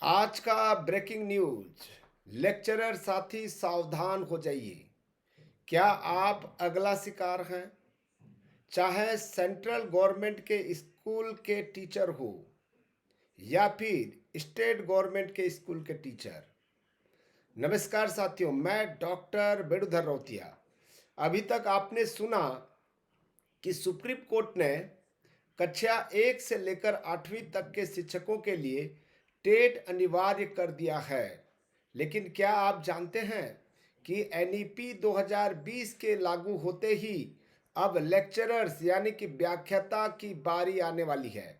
आज का breaking news. Lecturer साथी सावधान हो जाइए। क्या आप अगला शिकार हैं? चाहे सेंट्रल गवर्नमेंट के स्कूल के टीचर हो या फिर स्टेट गवर्नमेंट के स्कूल के टीचर। नमस्कार साथियों, मैं डॉक्टर वेणुधर रौतिया। अभी तक आपने सुना कि सुप्रीम कोर्ट ने कक्षा 1 से लेकर 8वीं तक के शिक्षकों के लिए टेट अनिवार्य कर दिया है। लेकिन क्या आप जानते हैं कि एनईपी 2020 के लागू होते ही अब लेक्चरर्स यानी कि व्याख्याता की बारी आने वाली है।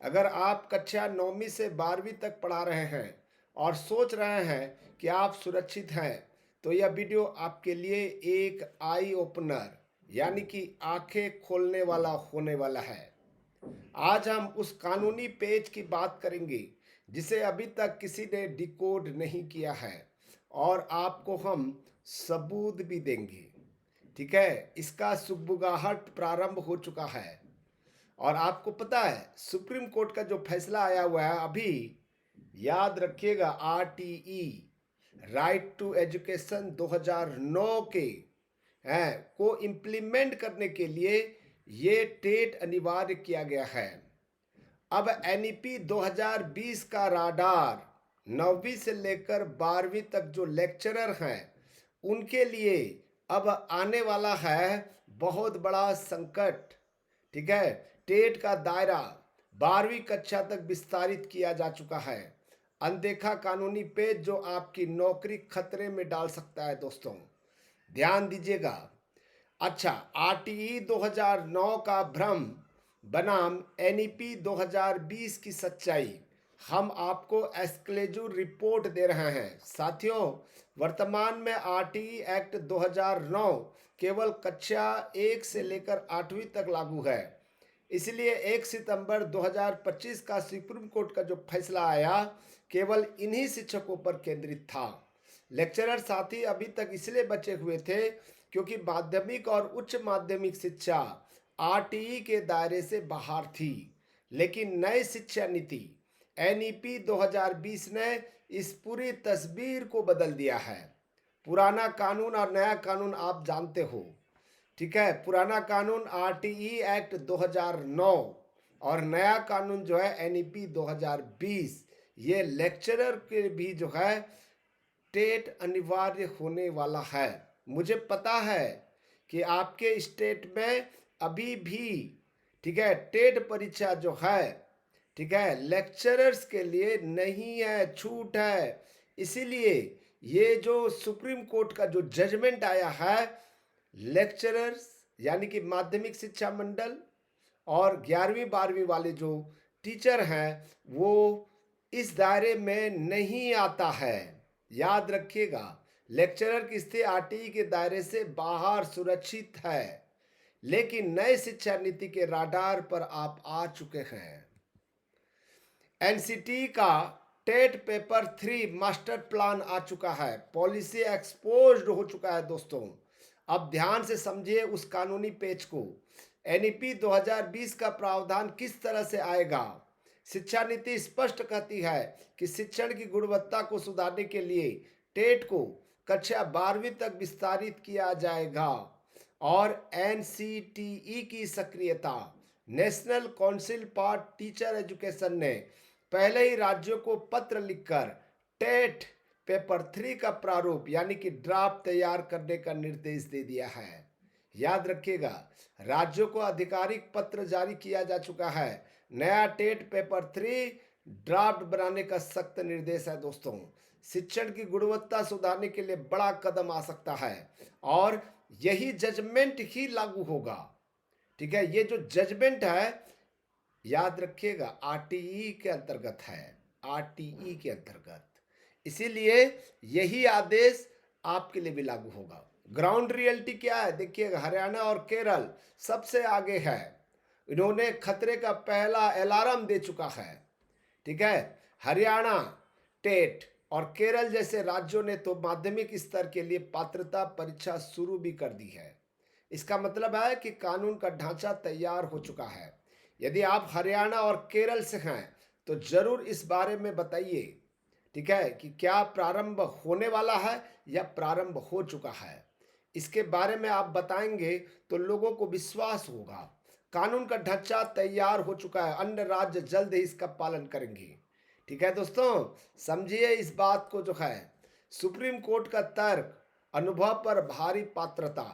अगर आप कक्षा 9वीं से 12वीं तक पढ़ा रहे हैं और सोच रहे हैं कि आप सुरक्षित हैं, तो यह वीडियो आपके लिए एक आई ओपनर यानी कि आंखें खोलने वाला होने वाला है। आज हम उस कानूनी पेज की बात करेंगे जिसे अभी तक किसी ने डिकोड नहीं किया है, और आपको हम सबूत भी देंगे। ठीक है, इसका सुगबुगाहट प्रारंभ हो चुका है। और आपको पता है सुप्रीम कोर्ट का जो फैसला आया हुआ है अभी, याद रखिएगा, आरटीई राइट टू एजुकेशन 2009 के हैं को इम्प्लीमेंट करने के लिए ये टेट अनिवार्य किया गया है। अब एनईपी 2020 का राडार 9वीं से लेकर 12वीं तक जो लेक्चरर हैं उनके लिए अब आने वाला है बहुत बड़ा संकट। ठीक है, टेट का दायरा 12वीं कक्षा तक विस्तारित किया जा चुका है। अनदेखा कानूनी पेज जो आपकी नौकरी खतरे में डाल सकता है। दोस्तों ध्यान दीजिएगा। अच्छा, आरटीई 2009 का भ्रम बनाम एनईपी 2020 की सच्चाई, हम आपको एक्सक्लूसिव रिपोर्ट दे रहे हैं। साथियों, वर्तमान में आरटीई एक्ट 2009 केवल कक्षा 1 से लेकर 8वीं तक लागू है। इसलिए 1 सितंबर 2025 का सुप्रीम कोर्ट का जो फैसला आया केवल इन्हीं शिक्षकों पर केंद्रित था। लेक्चरर साथी अभी तक इसलिए बचे हुए थे क्योंकि माध्यमिक और उच्च माध्यमिक शिक्षा आरटीई के दायरे से बाहर थी। लेकिन नई शिक्षा नीति एनईपी 2020 ने इस पूरी तस्वीर को बदल दिया है। पुराना कानून और नया कानून आप जानते हो। ठीक है, पुराना कानून आरटीई एक्ट 2009 और नया कानून जो है एनईपी 2020, ये लेक्चरर के भी जो है टेट अनिवार्य होने वाला है। मुझे पता है कि आपके स्टेट में अभी भी, ठीक है, टेट परीक्षा जो है, ठीक है, लेक्चरर्स के लिए नहीं है, छूट है। इसीलिए ये जो सुप्रीम कोर्ट का जो जजमेंट आया है, लेक्चरर्स यानी कि माध्यमिक शिक्षा मंडल और 11वीं 12वीं वाले जो टीचर हैं वो इस दायरे में नहीं आता है। याद रखिएगा, लेक्चरर की स्थिति आरटीई के दायरे से बाहर सुरक्षित है। लेकिन नए शिक्षा नीति के राडार पर आप आ चुके हैं। एनसीटी का टेट पेपर 3 मास्टर प्लान आ चुका है। पॉलिसी एक्सपोज्ड हो चुका है। दोस्तों अब ध्यान से समझिए उस कानूनी पेज को। एनईपी 2020 का प्रावधान किस तरह से आएगा? शिक्षा नीति स्पष्ट कहती है कि शिक्षण की गुणवत्ता को सुधारने के लिए टेट को कक्षा 12वीं तक विस्तारित किया जाएगा। और एनसीटीई की सक्रियता, national council for teacher education, ने पहले ही राज्यों को पत्र लिखकर टेट पेपर 3 का प्रारूप यानी कि ड्राफ्ट तैयार करने का निर्देश दे दिया है। याद रखिएगा, राज्यों को आधिकारिक पत्र जारी किया जा चुका है। नया टेट पेपर 3 ड्राफ्ट बनाने का सख्त निर्देश है। दोस्तों शिक्षण की गुणवत्ता सुधारने के लिए बड़ा कदम आ सकता है और यही जजमेंट ही लागू होगा। ठीक है, ये जो जजमेंट है, याद रखिएगा, आरटीई के अंतर्गत है, आरटीई के अंतर्गत। इसीलिए यही आदेश आपके लिए भी लागू होगा। ग्राउंड रियलिटी क्या है देखिएगा, हरियाणा और केरल सबसे आगे है। इन्होंने खतरे का पहला अलार्म दे चुका है। ठीक है, हरियाणा टेट और केरल जैसे राज्यों ने तो माध्यमिक स्तर के लिए पात्रता परीक्षा शुरू भी कर दी है। इसका मतलब है कि कानून का ढांचा तैयार हो चुका है। यदि आप हरियाणा और केरल से हैं तो जरूर इस बारे में बताइए। ठीक है, कि क्या प्रारंभ होने वाला है या प्रारंभ हो चुका है। इसके बारे में आप बताएंगे तो लोगों को विश्वास होगा। कानून का ढांचा तैयार हो चुका है, अन्य राज्य जल्द ही इसका पालन करेंगे। ठीक है दोस्तों, समझिए इस बात को जो है। सुप्रीम कोर्ट का तर्क, अनुभव पर भारी पात्रता,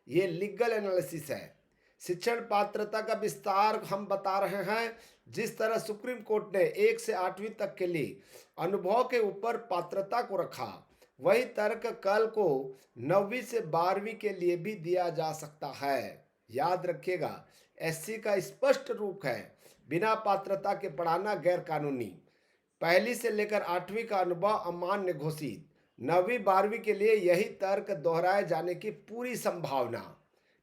ये लीगल एनालिसिस है। शिक्षण पात्रता का विस्तार हम बता रहे हैं। जिस तरह सुप्रीम कोर्ट ने 1 से 8वीं तक के लिए अनुभव के ऊपर पात्रता को रखा, वही तर्क कल को 9वीं से 12वीं के लिए भी दिया जा सकता है। याद रखिएगा, एससी का स्पष्ट रूप है, बिना पात्रता के पढ़ाना गैर कानूनी। पहली से लेकर 8वीं का अनुभव अमान्य घोषित। 9वीं 12वीं के लिए यही तर्क दोहराए जाने की पूरी संभावना।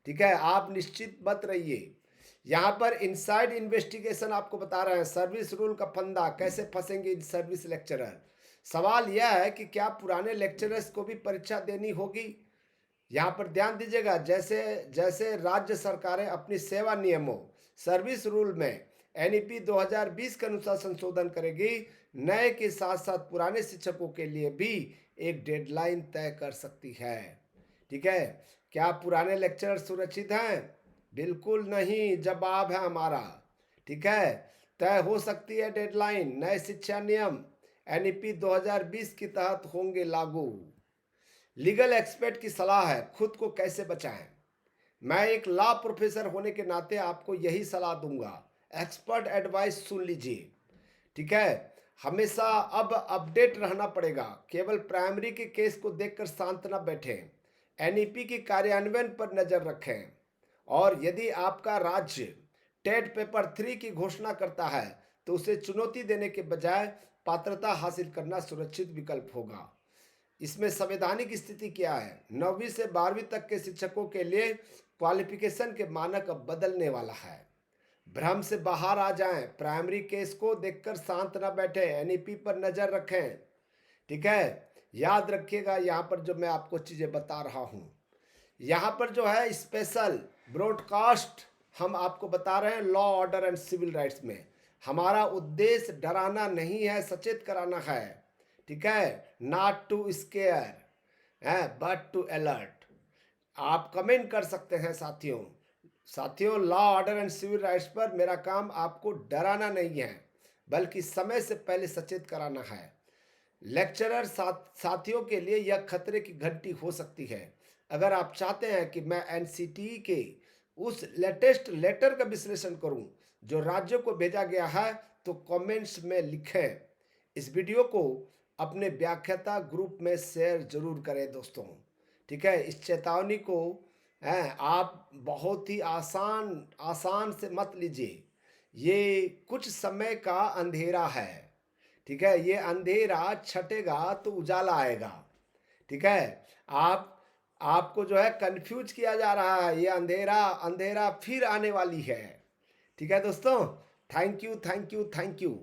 ठीक है, आप निश्चित मत रहिए। यहाँ पर इनसाइड इन्वेस्टिगेशन आपको बता रहे हैं, सर्विस रूल का फंदा, कैसे फंसेंगे इन सर्विस लेक्चरर। सवाल यह है कि क्या पुराने लेक्चरर्स को भी परीक्षा देनी होगी। यहाँ पर ध्यान दीजिएगा, जैसे जैसे राज्य सरकारें अपनी सेवा नियमों सर्विस रूल में एनईपी 2020 के अनुसार संशोधन करेगी, नए के साथ साथ पुराने शिक्षकों के लिए भी एक डेडलाइन तय कर सकती है। ठीक है, क्या पुराने लेक्चरर सुरक्षित हैं? बिल्कुल नहीं, जवाब है हमारा। ठीक है, तय हो सकती है डेडलाइन। नए शिक्षा नियम एनईपी 2020 के तहत होंगे लागू। लीगल एक्सपर्ट की सलाह है, खुद को कैसे बचाएं। मैं एक लॉ प्रोफेसर होने के नाते आपको यही सलाह दूंगा। एक्सपर्ट एडवाइस सुन लीजिए। ठीक है, हमेशा अब अपडेट रहना पड़ेगा। केवल प्राइमरी के केस को देखकर शांत न बैठें। एनईपी की कार्यान्वयन पर नजर रखें। और यदि आपका राज्य टेट पेपर 3 की घोषणा करता है तो उसे चुनौती देने के बजाय पात्रता हासिल करना सुरक्षित विकल्प होगा। इसमें संवैधानिक स्थिति क्या है? 9वीं से 12वीं तक के शिक्षकों के लिए क्वालिफिकेशन के मानक अब बदलने वाला है। भ्रम से बाहर आ जाएं, प्राइमरी केस को देखकर शांत न बैठे, एनईपी पर नजर रखें। ठीक है, याद रखिएगा यहाँ पर जो मैं आपको चीजें बता रहा हूँ। यहाँ पर जो है स्पेशल ब्रॉडकास्ट हम आपको बता रहे हैं law order and civil rights में। हमारा उद्देश्य डराना नहीं है, सचेत कराना है। ठीक है, नॉट टू स्केयर है बट टू अलर्ट। आप कमेंट कर सकते हैं साथियों, law order and civil rights पर मेरा काम आपको डराना नहीं है, बल्कि समय से पहले सचेत कराना है। लेक्चरर साथियों के लिए यह खतरे की घंटी हो सकती है। अगर आप चाहते हैं कि मैं एनसीटीई के उस लेटेस्ट लेटर का विश्लेषण करूं जो राज्यों को भेजा गया है, तो कमेंट्स में लिखें। इस वीडियो को अपने व्याख्याता ग्रुप में शेयर जरूर करें दोस्तों। ठीक है, इस चेतावनी को आप बहुत ही आसान से मत लीजिए। ये कुछ समय का अंधेरा है। ठीक है, ये अंधेरा छटेगा तो उजाला आएगा। ठीक है, आपको जो है कंफ्यूज किया जा रहा है, ये अंधेरा फिर आने वाली है। ठीक है दोस्तों, थैंक यू।